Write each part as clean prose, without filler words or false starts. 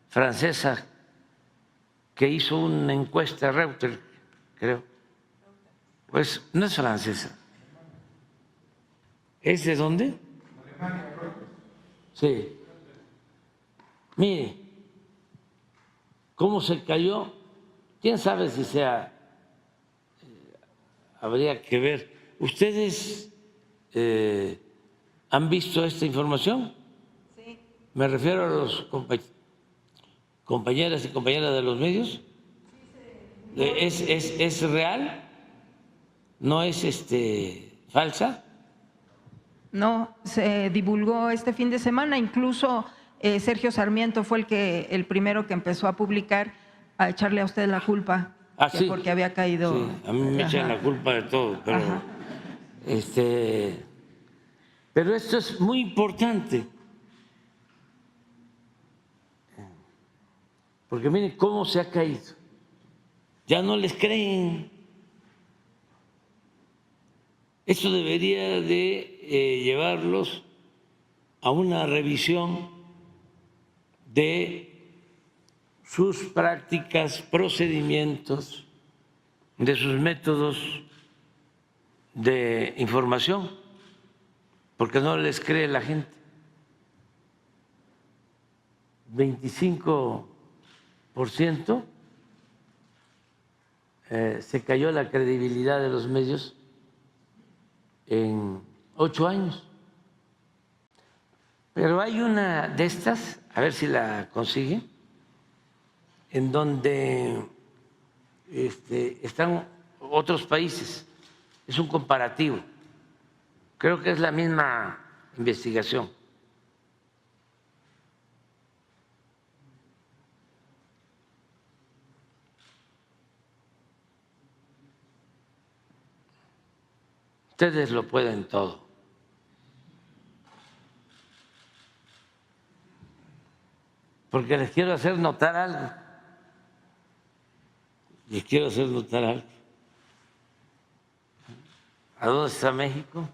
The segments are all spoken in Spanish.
francesa que hizo una encuesta, Reuters, creo. Pues no es francesa. ¿Es de dónde? Sí. Mire, cómo se cayó, quién sabe si sea, habría que ver. ¿Ustedes han visto esta información? Sí. Me refiero a los compañeras y compañeras de los medios. ¿Es real? ¿No es falsa? No, se divulgó este fin de semana, incluso Sergio Sarmiento fue el primero que empezó a publicar, a echarle a usted la culpa, Sí. porque había caído. Sí, a mí me echan la culpa de todo, pero pero esto es muy importante, porque miren cómo se ha caído. Ya no les creen. Esto debería de llevarlos a una revisión de sus prácticas, procedimientos, de sus métodos de información, porque no les cree la gente. 25% se cayó la credibilidad de los medios en 8 años. Pero hay una de estas, a ver si la consigue, en donde están otros países. Es un comparativo. Creo que es la misma investigación. Ustedes lo pueden todo. Porque les quiero hacer notar algo. Les quiero hacer notar algo. ¿A dónde está México?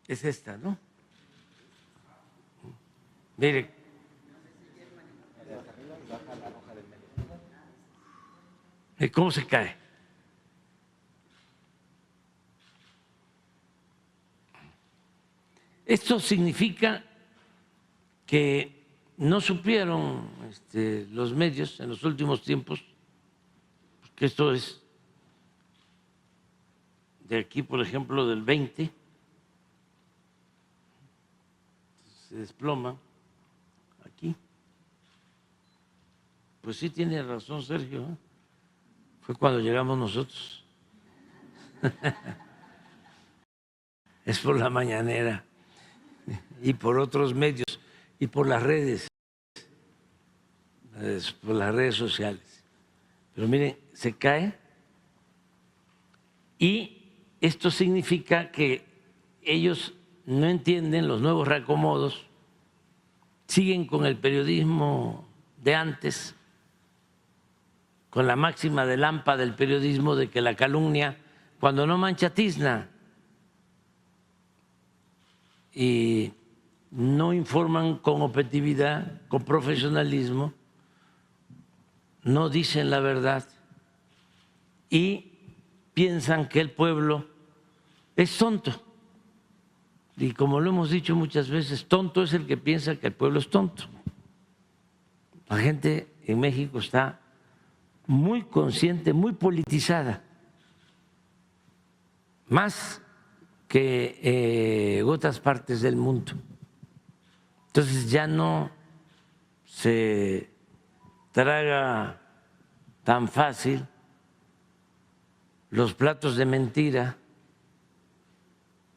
Es esta, ¿no? Mire. ¿Cómo se cae? Esto significa que no supieron los medios en los últimos tiempos, que esto es de aquí, por ejemplo, del 20, se desploma aquí. Pues sí tiene razón Sergio, ¿eh? Fue cuando llegamos nosotros. Es por la mañanera y por otros medios y por las redes sociales. Pero miren, se cae y esto significa que ellos no entienden los nuevos reacomodos, siguen con el periodismo de antes, con la máxima de Lampa del periodismo de que la calumnia, cuando no mancha, tizna, y no informan con objetividad, con profesionalismo, no dicen la verdad y piensan que el pueblo es tonto. Y como lo hemos dicho muchas veces, tonto es el que piensa que el pueblo es tonto. La gente en México está muy consciente, muy politizada, más que en otras partes del mundo. Entonces ya no se traga tan fácil los platos de mentira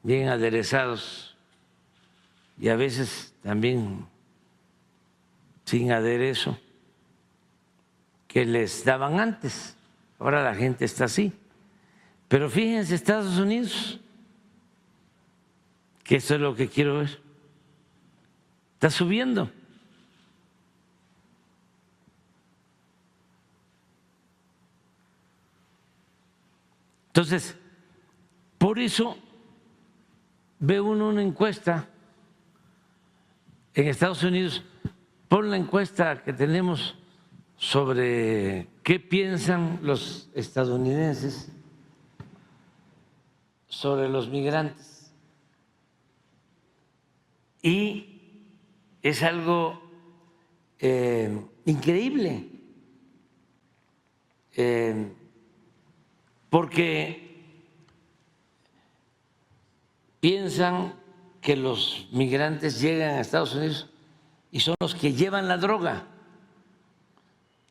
bien aderezados y a veces también sin aderezo que les daban antes. Ahora la gente está así. Pero fíjense, Estados Unidos, que eso es lo que quiero ver, está subiendo. Entonces, Por eso ve uno una encuesta en Estados Unidos, pon la encuesta que tenemos sobre qué piensan los estadounidenses sobre los migrantes. Y es algo increíble, porque piensan que los migrantes llegan a Estados Unidos y son los que llevan la droga,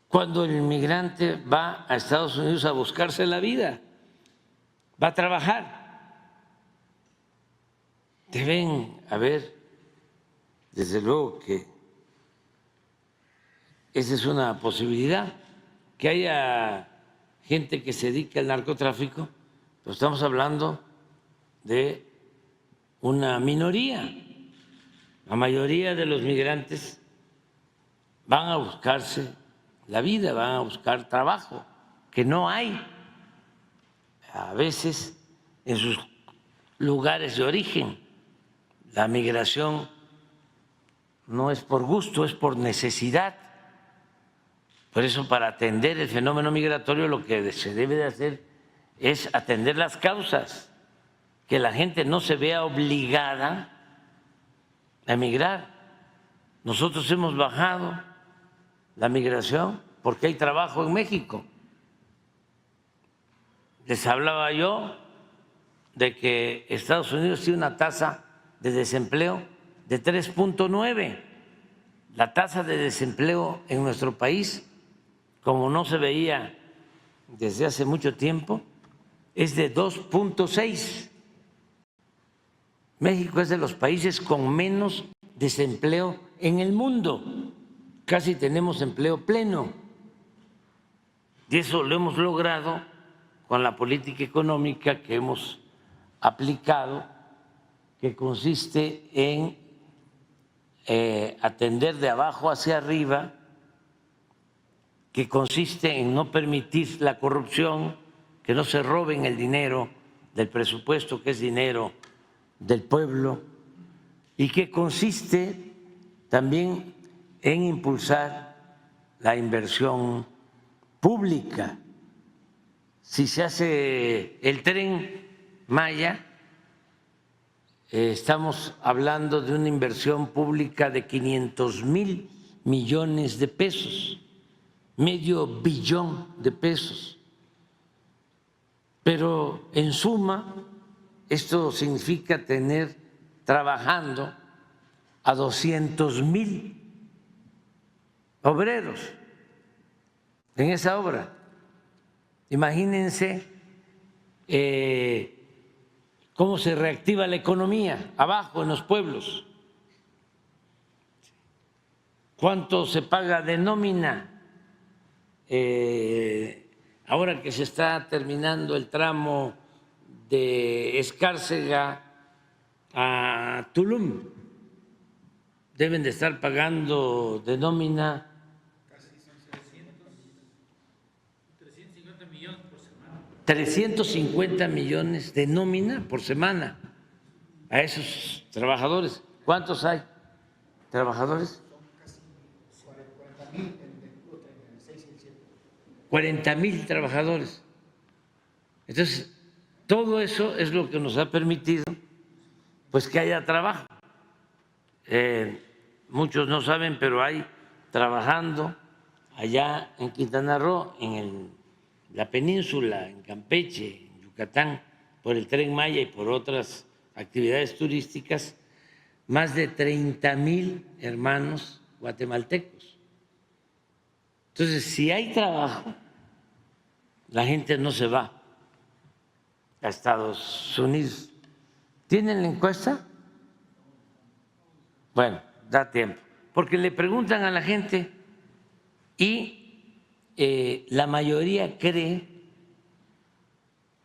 cuando el inmigrante va a Estados Unidos a buscarse la vida, va a trabajar. Deben haber, desde luego que esa es una posibilidad, que haya gente que se dedique al narcotráfico, pero estamos hablando de una minoría. La mayoría de los migrantes van a buscarse la vida, van a buscar trabajo, que no hay a veces en sus lugares de origen. La migración no es por gusto, es por necesidad. Por eso, para atender el fenómeno migratorio, lo que se debe de hacer es atender las causas, que la gente no se vea obligada a emigrar. Nosotros hemos bajado la migración porque hay trabajo en México. Les hablaba yo de que Estados Unidos tiene una tasa de desempleo de 3.9. La tasa de desempleo en nuestro país, como no se veía desde hace mucho tiempo, es de 2.6. México es de los países con menos desempleo en el mundo. Casi tenemos empleo pleno. Y eso lo hemos logrado con la política económica que hemos aplicado, que consiste en atender de abajo hacia arriba, que consiste en no permitir la corrupción, que no se roben el dinero del presupuesto, que es dinero del pueblo, y que consiste también en impulsar la inversión pública. Si se hace el Tren Maya, estamos hablando de una inversión pública de 500,000 millones de pesos, medio billón de pesos. Pero en suma, esto significa tener trabajando a 200,000 obreros en esa obra. Imagínense cómo se reactiva la economía abajo en los pueblos. ¿Cuánto se paga de nómina? Ahora que se está terminando el tramo de Escárcega a Tulum, deben de estar pagando de nómina 350 millones de nómina por semana a esos trabajadores. ¿Cuántos hay trabajadores? 40,000 trabajadores. Entonces, todo eso es lo que nos ha permitido pues que haya trabajo. Muchos no saben, pero hay trabajando allá en Quintana Roo, en la península, en Campeche, en Yucatán, por el Tren Maya y por otras actividades turísticas, más de 30,000 hermanos guatemaltecos. Entonces, si hay trabajo, la gente no se va a Estados Unidos. ¿Tienen la encuesta? Bueno, da tiempo, porque le preguntan a la gente y la mayoría cree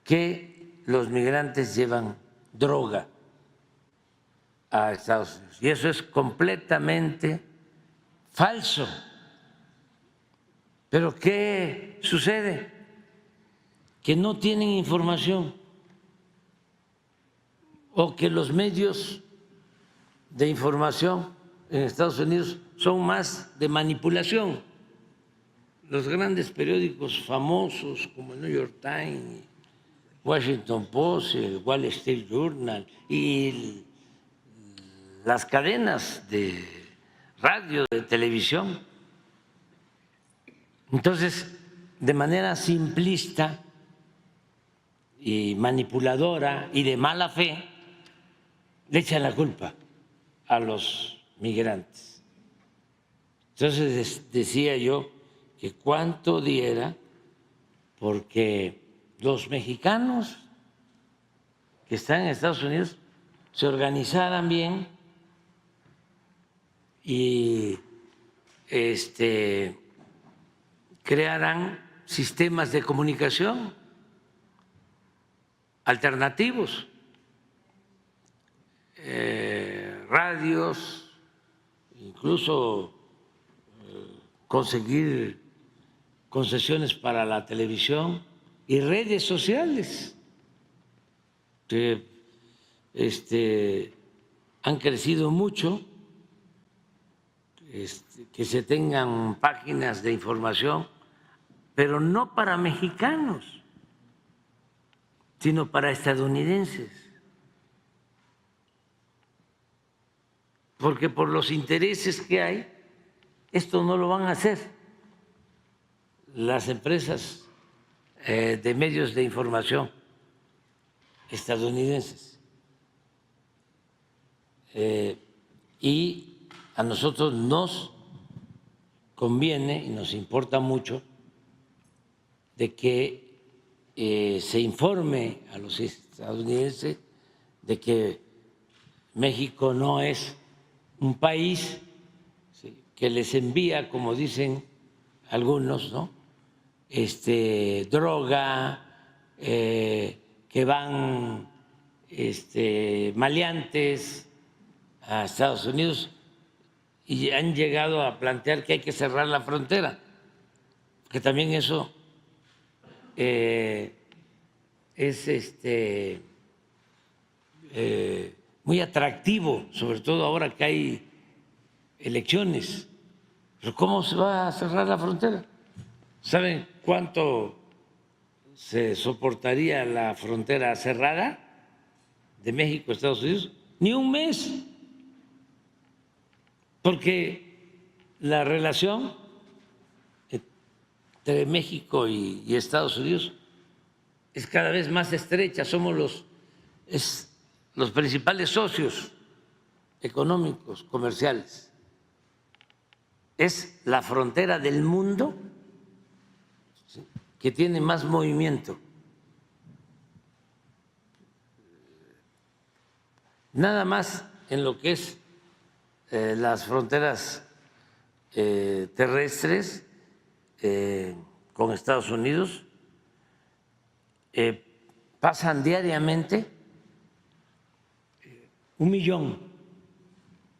que los migrantes llevan droga a Estados Unidos. Y eso es completamente falso. ¿Pero qué sucede? Que no tienen información. o que los medios de información en Estados Unidos son más de manipulación. Los grandes periódicos famosos como el New York Times, Washington Post, el Wall Street Journal y las cadenas de radio, de televisión. Entonces, de manera simplista y manipuladora y de mala fe, le echan la culpa a los migrantes. Entonces decía yo que cuánto diera porque los mexicanos que están en Estados Unidos se organizaran bien y crearan sistemas de comunicación alternativos, radios, incluso conseguir concesiones para la televisión y redes sociales que han crecido mucho, que se tengan páginas de información, pero no para mexicanos, sino para estadounidenses. Porque por los intereses que hay, esto no lo van a hacer las empresas de medios de información estadounidenses. Y a nosotros nos conviene y nos importa mucho de que se informe a los estadounidenses de que México no es un país que les envía, como dicen algunos, ¿no? Droga, que van maleantes a Estados Unidos y han llegado a plantear que hay que cerrar la frontera, que también eso es muy atractivo, sobre todo ahora que hay elecciones. Pero ¿cómo se va a cerrar la frontera? ¿Saben cuánto se soportaría la frontera cerrada de México a Estados Unidos? Ni un mes, porque la relación entre México y Estados Unidos es cada vez más estrecha, somos los principales socios económicos, comerciales. Es la frontera del mundo que tiene más movimiento. Nada más en lo que es las fronteras terrestres con Estados Unidos, pasan diariamente 1 millón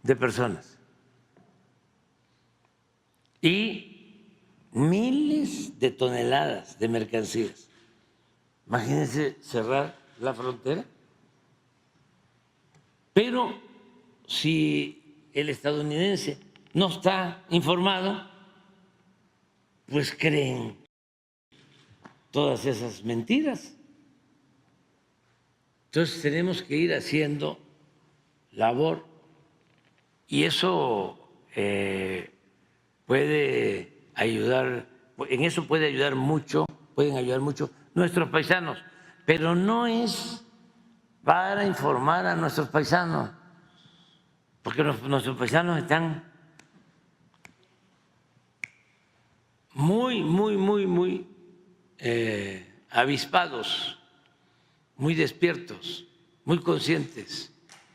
de personas y miles de toneladas de mercancías. Imagínense cerrar la frontera. Pero si el estadounidense no está informado, pues creen todas esas mentiras. Entonces tenemos que ir haciendo labor y eso puede ayudar, en eso pueden ayudar mucho nuestros paisanos, pero no es para informar a nuestros paisanos, porque nuestros paisanos están muy avispados, muy despiertos, muy conscientes